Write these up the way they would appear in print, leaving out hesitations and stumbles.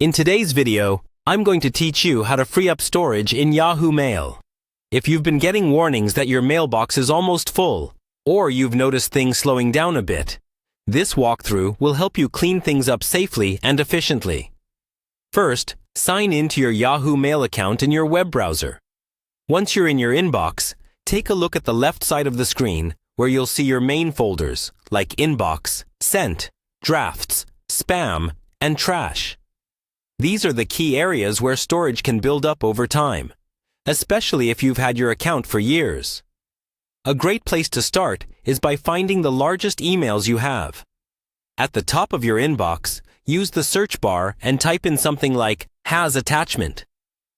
In today's video, I'm going to teach you how to free up storage in Yahoo Mail. If you've been getting warnings that your mailbox is almost full, or you've noticed things slowing down a bit, this walkthrough will help you clean things up safely and efficiently. First, sign in to your Yahoo Mail account in your web browser. Once you're in your inbox, take a look at the left side of the screen where you'll see your main folders like Inbox, Sent, Drafts, Spam, and Trash. These are the key areas where storage can build up over time, especially if you've had your account for years. A great place to start is by finding the largest emails you have. At the top of your inbox, use the search bar and type in something like "has attachment,"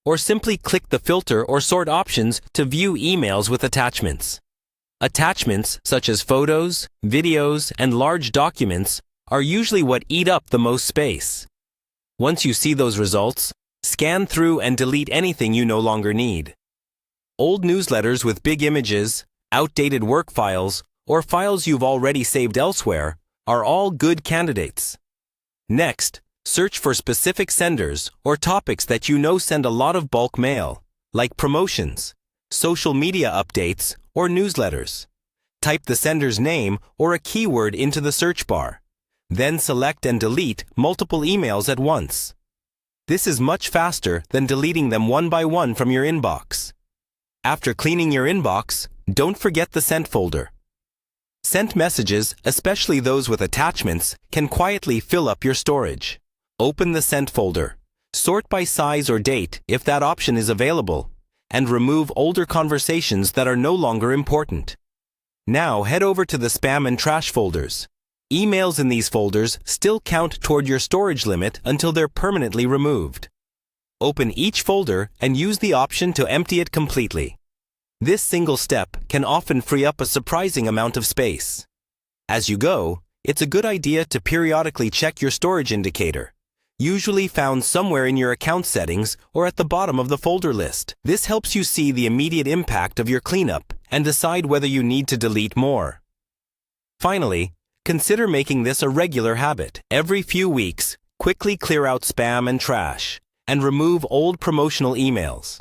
or simply click the filter or sort options to view emails with attachments. Attachments such as photos, videos, and large documents are usually what eat up the most space. Once you see those results, scan through and delete anything you no longer need. Old newsletters with big images, outdated work files, or files you've already saved elsewhere are all good candidates. Next, search for specific senders or topics that you know send a lot of bulk mail, like promotions, social media updates, or newsletters. Type the sender's name or a keyword into the search bar. Then select and delete multiple emails at once. This is much faster than deleting them one by one from your inbox. After cleaning your inbox, don't forget the Sent folder. Sent messages, especially those with attachments, can quietly fill up your storage. Open the Sent folder, sort by size or date if that option is available, and remove older conversations that are no longer important. Now head over to the Spam and Trash folders. Emails in these folders still count toward your storage limit until they're permanently removed. Open each folder and use the option to empty it completely. This single step can often free up a surprising amount of space. As you go, it's a good idea to periodically check your storage indicator, usually found somewhere in your account settings or at the bottom of the folder list. This helps you see the immediate impact of your cleanup and decide whether you need to delete more. Finally, consider making this a regular habit. Every few weeks, quickly clear out spam and trash, and remove old promotional emails.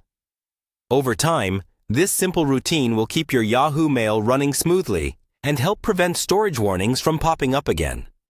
Over time, this simple routine will keep your Yahoo Mail running smoothly and help prevent storage warnings from popping up again.